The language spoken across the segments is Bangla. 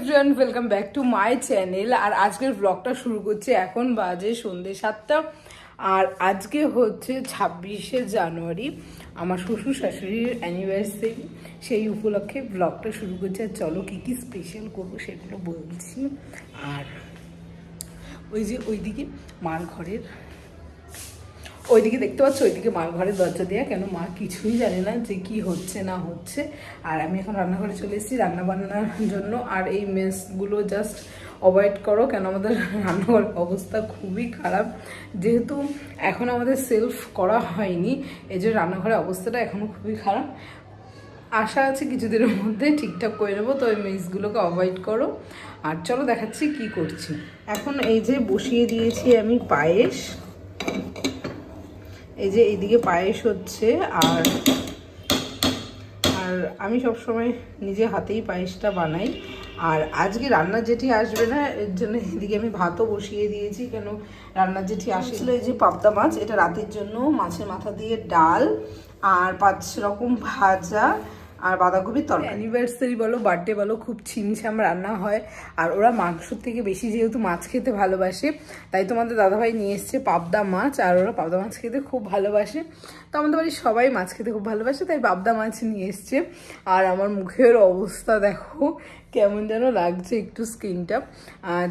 Everyone, welcome back to my channel. আর আজকের ব্লগটা শুরু করছে, এখন বাজে সন্ধ্যে 7টা। আর আজকে হচ্ছে 26শে জানুয়ারি, আমার শ্বশুর শাশুড়ির অ্যানিভার্সারি। সেই উপলক্ষে ব্লগটা শুরু করছে। আর চলো কী কী স্পেশাল করবো সেগুলো বলছি। আর ওই যে ওইদিকে মার ঘরের, ওইদিকে দেখতে পাচ্ছ, ওইদিকে মার ঘরের দরজা দেওয়া, কেন মা কিছুই জানে না যে কি হচ্ছে না হচ্ছে। আর আমি এখন রান্নাঘরে চলে এসেছি রান্না বান্নার জন্য। আর এই মেসগুলো জাস্ট অ্যাভয়েড করো, কেন আমাদের রান্নাঘরের অবস্থা খুবই খারাপ। যেহেতু এখন আমাদের সেলফ করা হয়নি, এই যে রান্নাঘরের অবস্থাটা এখনও খুবই খারাপ। আশা আছে কিছুদিনের মধ্যে ঠিকঠাক করে নেবো, তো এই মেসগুলোকে অ্যাভয়েড করো। আর চলো দেখাচ্ছি কি করছি। এখন এই যে বসিয়ে দিয়েছি আমি পায়েস, এই যে এইদিকে পায়েস হচ্ছে। আর আমি সবসময় নিজে হাতেই পায়েসটা বানাই। আর আজকে রান্নার জেঠি আসবে না, এর জন্য এদিকে আমি ভাতও বসিয়ে দিয়েছি, কেন রান্নার জেঠি আসছিল। এই যে পাবদা মাছ, এটা রাতের জন্য। মাছের মাথা দিয়ে ডাল আর 5 রকম ভাজা আর বাঁধাকপির তরকারি। অ্যানিভার্সারি বলো, বার্থডে বলো, খুব ছিমছাম রান্না হয়। আর ওরা মাংসর থেকে বেশি যেহেতু মাছ খেতে ভালোবাসে, তাই তোমাদের দাদাভাই নিয়ে এসছে পাবদা মাছ। আর ওরা পাবদা মাছ খেতে খুব ভালোবাসে, তো আমাদের বাড়ির সবাই মাছ খেতে খুব ভালোবাসে, তাই পাবদা মাছ নিয়ে এসছে। আর আমার মুখের অবস্থা দেখো কেমন যেন লাগছে একটু স্কিনটা।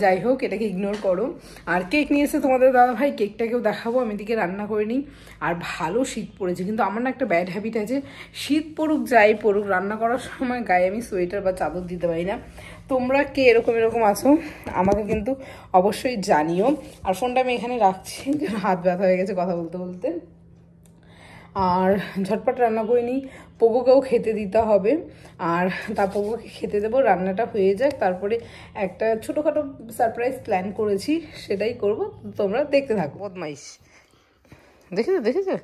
যাই হোক, এটাকে ইগনোর করো। আর কেক নিয়ে এসে তোমাদের দাদাভাই, কেকটাকেও দেখাবো। আমি এদিকে রান্না করে নিই। আর ভালো শীত পড়েছে, কিন্তু আমার না একটা ব্যাড হ্যাবিট আছে, শীত পড়ুক যাই পড়ুক, রান্না করার সময় গায়ে আমি সোয়েটার বা চাদর দিতে পারি না। তোমরা কে এরকম আছো আমাকে কিন্তু অবশ্যই জানিও। আর ফোনটা আমি এখানে রাখছি, হাত ব্যথা হয়ে গেছে কথা বলতে বলতে। আর ঝটপট রান্না করে নিই, পোগোকেও খেতে দিতে হবে। আর তা পোগোকে খেতে দেবো, রান্নাটা হয়ে যাক, তারপরে একটা ছোটোখাটো সারপ্রাইজ প্ল্যান করেছি, সেটাই করব। তোমরা দেখতে থাকো। বদমাইশ দেখেছো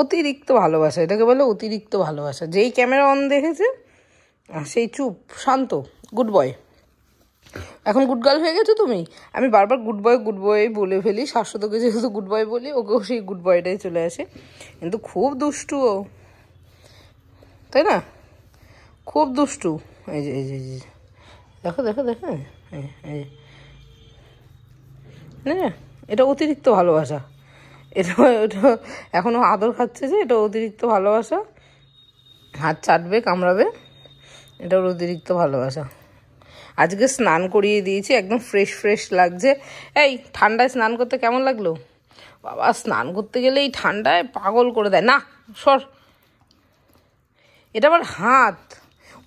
অতিরিক্ত ভালোবাসা, এটাকে বলে অতিরিক্ত ভালোবাসা। যেই ক্যামেরা অন দেখেছে সেই চুপ শান্ত, গুড বয়। এখন গুড গার্ল হয়ে গেছো তুমি। আমি বারবার গুড বয় বলে ফেলি, শাশ্বতকে যেহেতু গুড বয় বলি, ওকেও সেই গুড বয়টাই চলে আসে। কিন্তু খুব দুষ্টু ও, তাই না? খুব দুষ্টু। এই যে দেখো না, এটা অতিরিক্ত ভালোবাসা। এটা এখনো আদর খাচ্ছে যে, এটা অতিরিক্ত ভালোবাসা। হাত চাটবে, কামড়াবে, এটা ওর অতিরিক্ত ভালোবাসা। আজকে স্নান করিয়ে দিয়েছি, একদম ফ্রেশ লাগছে। এই ঠান্ডায় স্নান করতে কেমন লাগলো? বাবা, স্নান করতে গেলে এই ঠান্ডায় পাগল করে দেয়। না সর, এটা আমার হাত।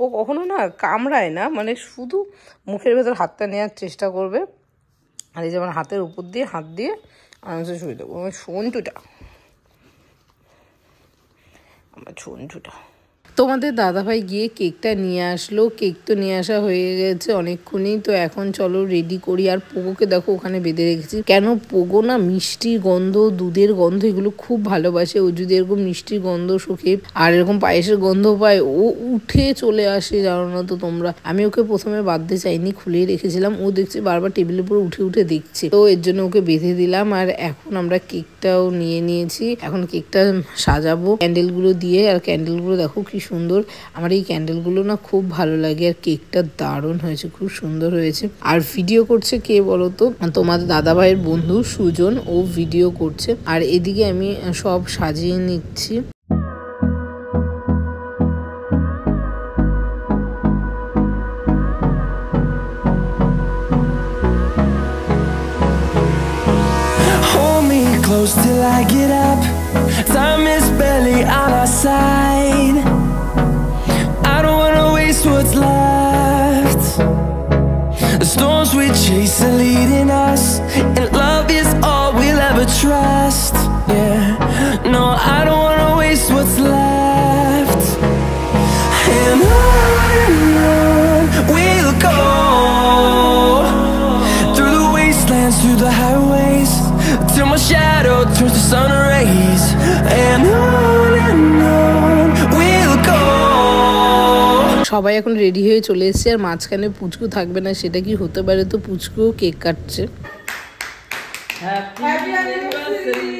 ও কখনো না কামড়ায় না, মানে শুধু মুখের ভেতর হাতটা নেওয়ার চেষ্টা করবে। আর এই যে আমার হাতের উপর দিয়ে হাত দিয়ে আরামসে শুয়ে দেবো। আমার সন্টুটা তোমাদের দাদাভাই গিয়ে কেকটা নিয়ে আসলো। কেক তো নিয়ে আসা হয়ে গেছে অনেকক্ষণই। তো এখন চলো রেডি করি। আর পোগোকে দেখো ওখানে বেঁধে রেখেছি, কেন পোগো না মিষ্টির গন্ধ, দুধের গন্ধ এগুলো খুব ভালোবাসে। ও যদি এরকম মিষ্টির গন্ধ শোকে আর এরকম পায়েসের গন্ধ পায়, ও উঠে চলে আসে, জানো না তো তোমরা। আমি ওকে প্রথমে বাঁধতে চাইনি, খুলেই রেখেছিলাম। ও দেখছি বারবার টেবিলের উপর উঠে দেখছে, তো এর জন্য ওকে বেঁধে দিলাম। আর এখন আমরা কেকটাও নিয়ে নিয়েছি, এখন কেকটা সাজাবো ক্যান্ডেলগুলো দিয়ে। আর ক্যান্ডেলগুলো দেখো কি সুন্দর, আমার এই ক্যান্ডেলগুলো না খুব ভালো লাগে। আর কেকটা দারুণ হয়েছে, খুব সুন্দর হয়েছে। আর ভিডিও করছে কে বলো তো? তোমাদের দাদাভাইয়ের বন্ধু সুজন, ও ভিডিও করছে। আর এদিকে আমি সব সাজিয়ে নিচ্ছি। Close till I get up, time is barely on our side. I don't wanna waste what's left. The storms we chase are leading us, and love is all we'll ever trust. Yeah, no, I don't wanna waste what's left. And on we'll go, through the wastelands, through the highways, till my shadow turns to sun rays. And on we'll go. সবাই এখন রেডি হয়ে চলে এসেছে। আর মাঝখানে পুচকু থাকবে না, সেটা কি হতে পারে? তো পুচকুও কেক কাটছে। হ্যাপি অ্যানিভার্সারি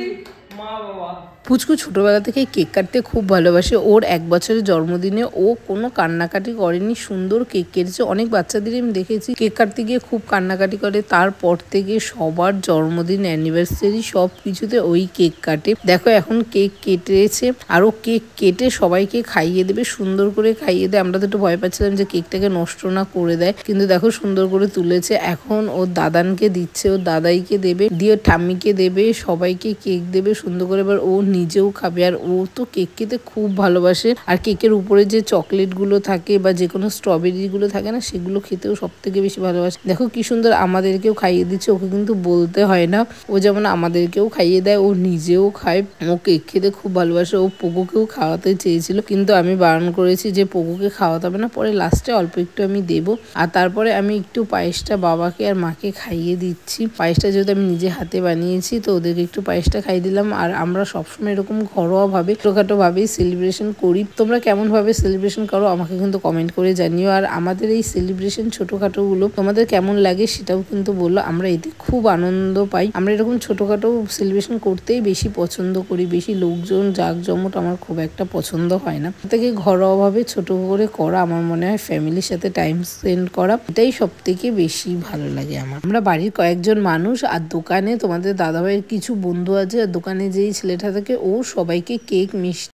মা বাবা। পুচকু ছোটোবেলা থেকে কেক কাটতে খুব ভালোবাসে। ওর 1 বছরের জন্মদিনে ও কোনো কান্নাকাটি করেনি, সুন্দর কেক কেটেছে। অনেক বাচ্চাদের আমি দেখেছি কেক কাটতে গিয়ে খুব কান্নাকাটি করে, তারপর থেকে সবার জন্মদিন, অ্যানিভার্সারি সব কিছুতে ওই কেক কাটে। দেখো এখন কেক কেটেছে আর ও কেক কেটে সবাইকে খাইয়ে দেবে, সুন্দর করে খাইয়ে দেয়। আমরা তো একটু ভয় পাচ্ছিলাম যে কেকটাকে নষ্ট না করে দেয়, কিন্তু দেখো সুন্দর করে তুলেছে। এখন ওর দাদানকে দিচ্ছে, ওর দাদাইকে দেবে, দিয়ে ঠাম্মিকে দেবে, সবাইকে কেক দেবে সুন্দর করে। এবার ও নিজেও খাবে। আর ও তো কেক খেতে খুব ভালোবাসে। আর কেকের উপরে যে চকলেট গুলো থাকে বা যে কোনো স্ট্রবেরি গুলো থাকে না, সেগুলো খেতেও সব থেকে বেশি ভালোবাসে। দেখো কি সুন্দর আমাদেরকেও খাইয়ে দিচ্ছে, ওকে কিন্তু বলতে হয় না। ও যেমন আমাদেরকেও খাইয়ে দেয়, ও নিজেও খায়। ও কেক খেতে খুব ভালোবাসে। ও পোগোকেও খাওয়াতে চেয়েছিল, কিন্তু আমি বারণ করেছি যে পোগোকে খাওয়াতে হবে না, পরে লাস্টে অল্প একটু আমি দেবো। আর তারপরে আমি একটু পায়েসটা বাবাকে আর মাকে খাইয়ে দিচ্ছি। পায়েসটা যেহেতু আমি নিজে হাতে বানিয়েছি, তো ওদেরকে একটু পায়েসটা খাইয়ে দিলাম। আর আমরা সবসময় এরকম ঘরোয়াভাবে ছোটোখাটো ভাবেই সেলিব্রেশন করি। তোমরা কেমন ভাবে সেলিব্রেশন করো আমাকে কিন্তু কমেন্ট করে জানিও। আর আমাদের এই সেলিব্রেশন ছোটোখাটোগুলো তোমাদের কেমন লাগে সেটাও কিন্তু বললো। আমরা এতে খুব আনন্দ পাই। আমরা এরকম ছোটোখাটো সেলিব্রেশন করতেই বেশি পছন্দ করি। বেশি লোকজন জাঁকজমট আমার খুব একটা পছন্দ হয় না। থেকে ঘরোয়াভাবে ছোট করে করা আমার মনে হয় ফ্যামিলির সাথে টাইম স্পেন্ড করা, এটাই সব থেকে বেশি ভালো লাগে আমার। আমরা বাড়ির কয়েকজন মানুষ, আর দোকানে তোমাদের দাদাভাইয়ের কিছু বন্ধু আছে। আর দোকানে যেই ছেলেটা থাকে ও সবাইকে কেক, মিষ্টি,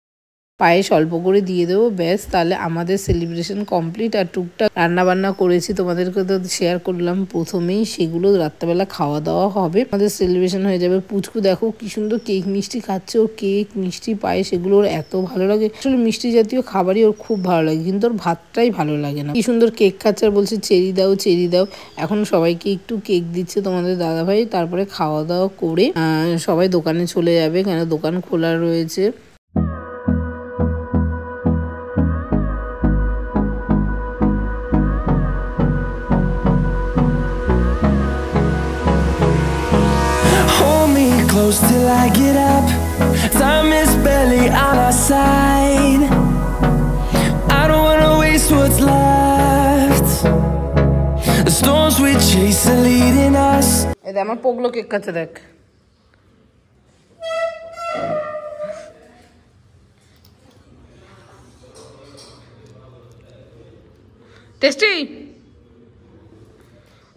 পায়েস অল্প করে দিয়ে দেবো, ব্যাস তাহলে আমাদের সেলিব্রেশন কমপ্লিট। আর টুকটাক রান্না বান্না করেছি, তোমাদেরকে তো শেয়ার করলাম প্রথমেই, সেগুলো রাত্রেবেলা খাওয়া দাওয়া হবে, আমাদের সেলিব্রেশন হয়ে যাবে। পুচকু দেখো কি সুন্দর কেক মিষ্টি খাচ্ছে। ও কেক, মিষ্টি, পায়েস এগুলো ওর এত ভালো লাগে। আসলে মিষ্টি জাতীয় খাবারই ওর খুব ভালো লাগে, কিন্তু ওর ভাতটাই ভালো লাগে না। কি সুন্দর কেক খাচ্ছে আর বলছে চেরি দাও, চেরি দাও। এখন সবাইকে একটু কেক দিচ্ছে তোমাদের দাদাভাই, তারপরে খাওয়া দাওয়া করে সবাই দোকানে চলে যাবে, কেন দোকান খোলা রয়েছে। Close till I get up. Time is barely on our side. I don't wanna waste what's left. The storms we chase are leading us. এই আমার পোগলো কেক খাচ্ছে, দেখ। টেস্টি।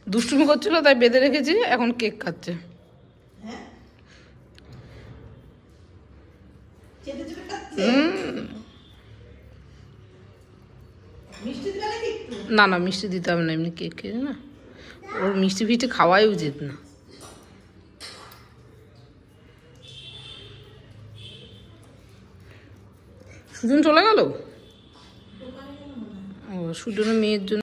দুষ্টুমি করছিল তাই বেঁধে রেখেছি, এখন কেক খাচ্ছে। না না মিষ্টি দিতে হবে না, এমনি কেক খেয়ে না, ওর মিষ্টি ফিষ্টি খাওয়াই উচিত না। সুজন চলে গেল, ও সুজনের মেয়ের জন্য